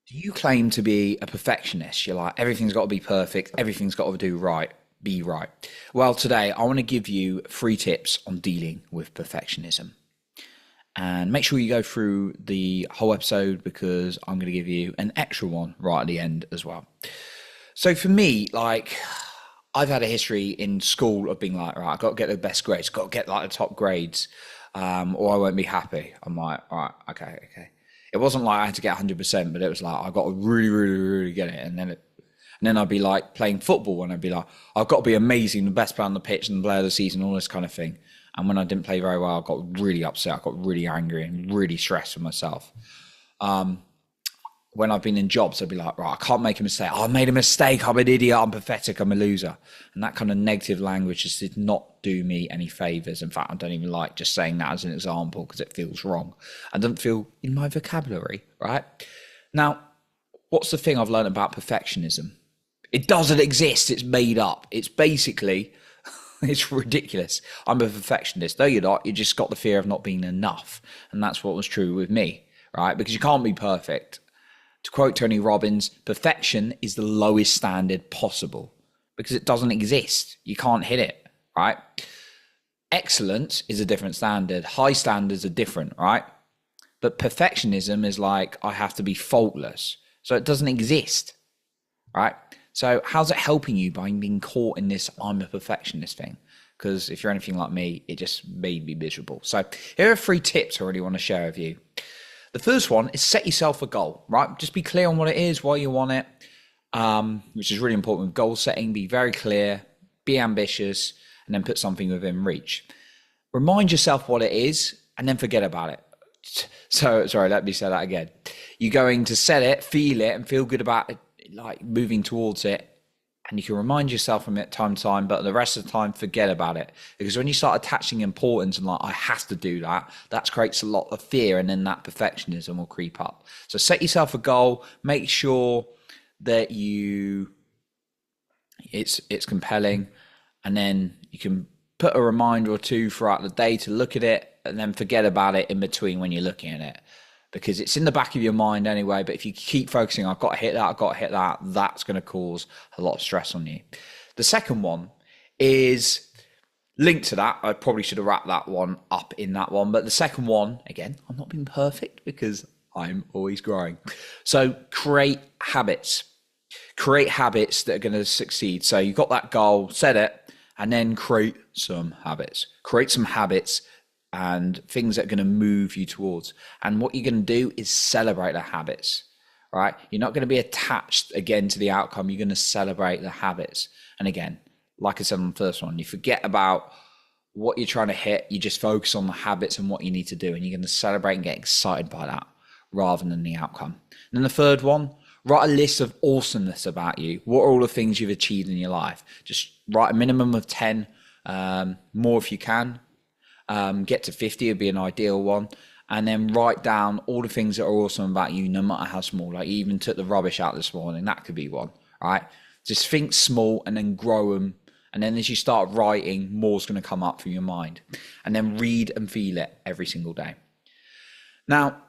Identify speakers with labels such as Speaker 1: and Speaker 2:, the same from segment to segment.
Speaker 1: Do you claim to be a perfectionist? You're like, everything's got to be perfect, everything's got to do right, be right. Well, today I want to give you 3 tips on dealing with perfectionism. And make sure you go through the whole episode because I'm going to give you an extra one right at the end as well. So for me, like, I've had a history in school of being like, right, I've got to get the best grades, got to get like the top grades, or I won't be happy. I'm like, all right, okay. It wasn't like I had to get 100%, but it was like I got to really get it, and then I'd be like playing football, and I'd be like, I've got to be amazing, the best player on the pitch, and the player of the season, all this kind of thing. And when I didn't play very well, I got really upset, I got really angry, and really stressed with myself. When I've been in jobs, I'd be like, right, I can't make a mistake. Oh, I made a mistake. I'm an idiot. I'm pathetic. I'm a loser. And that kind of negative language just did not do me any favors. In fact, I don't even like just saying that as an example because it feels wrong. I don't feel in my vocabulary, right? Now, what's the thing I've learned about perfectionism? It doesn't exist. It's made up. It's basically, it's ridiculous. I'm a perfectionist. No, you're not. You just got the fear of not being enough. And that's what was true with me, right? Because you can't be perfect. To quote Tony Robbins, perfection is the lowest standard possible because it doesn't exist. You can't hit it, right? Excellence is a different standard. High standards are different, right? But perfectionism is like, I have to be faultless. So it doesn't exist, right? So how's it helping you by being caught in this I'm a perfectionist thing? Because if you're anything like me, it just made me miserable. So here are 3 tips I really want to share with you. The first one is set yourself a goal, right? Just be clear on what it is, why you want it, which is really important with goal setting. Be very clear, be ambitious, and then put something within reach. Remind yourself what it is, and then forget about it. So, sorry, let me say that again. You're going to set it, feel it, and feel good about it, like moving towards it. And you can remind yourself from it time to time, but the rest of the time, forget about it. Because when you start attaching importance and like, I have to do that, that creates a lot of fear, and then that perfectionism will creep up. So set yourself a goal, make sure that it's compelling, and then you can put a reminder or 2 throughout the day to look at it, and then forget about it in between when you're looking at it. Because it's in the back of your mind anyway, but if you keep focusing, I've got to hit that, that's going to cause a lot of stress on you. The second one is linked to that. I probably should have wrapped that one up in that one. But the second one, again, I'm not being perfect because I'm always growing. So create habits. Create habits that are going to succeed. So you've got that goal, set it, and then create some habits. Create some habits and things that are going to move you towards. And what you're going to do is celebrate the habits, right? You're not going to be attached again to the outcome. You're going to celebrate the habits. And again, like I said on the first one, you forget about what you're trying to hit. You just focus on the habits and what you need to do. And you're going to celebrate and get excited by that rather than the outcome. And then the third one, write a list of awesomeness about you. What are all the things you've achieved in your life? Just write a minimum of 10, more if you can. Get to 50 would be an ideal one, and then write down all the things that are awesome about you, no matter how small. Like you even took the rubbish out this morning, that could be one, right? Just think small and then grow them, and then as you start writing, more's going to come up from your mind. And then read and feel it every single day. Now,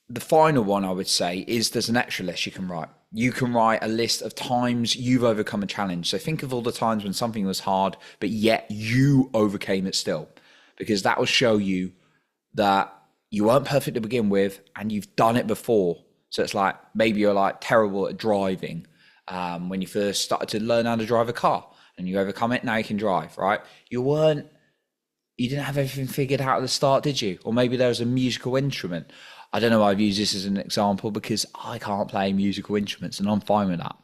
Speaker 1: the final one I would say is there's an extra list you can write. You can write a list of times you've overcome a challenge. So think of all the times when something was hard, but yet you overcame it still, because that will show you that you weren't perfect to begin with and you've done it before. So it's like, maybe you're like terrible at driving when you first started to learn how to drive a car, and you overcome it. Now you can drive, right? You didn't have everything figured out at the start, did you? Or maybe there was a musical instrument. I don't know why I've used this as an example because I can't play musical instruments and I'm fine with that.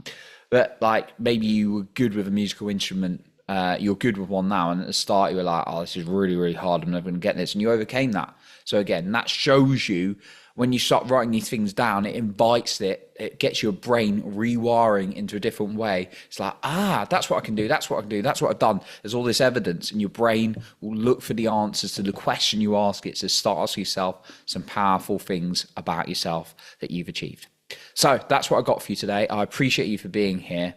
Speaker 1: But like maybe you were good with a musical instrument, you're good with one now, and at the start you were like, oh, this is really hard, I'm never going to get this, and you overcame that. So again, that shows you when you start writing these things down, it invites it gets your brain rewiring into a different way. It's like, that's what I can do, that's what I've done. There's all this evidence, and your brain will look for the answers to the question you ask it. So start asking yourself some powerful things about yourself that you've achieved. So that's what I got for you today. I appreciate you for being here.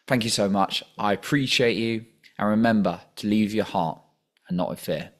Speaker 1: Thank you so much. I appreciate you. And remember to leave your heart and not with fear.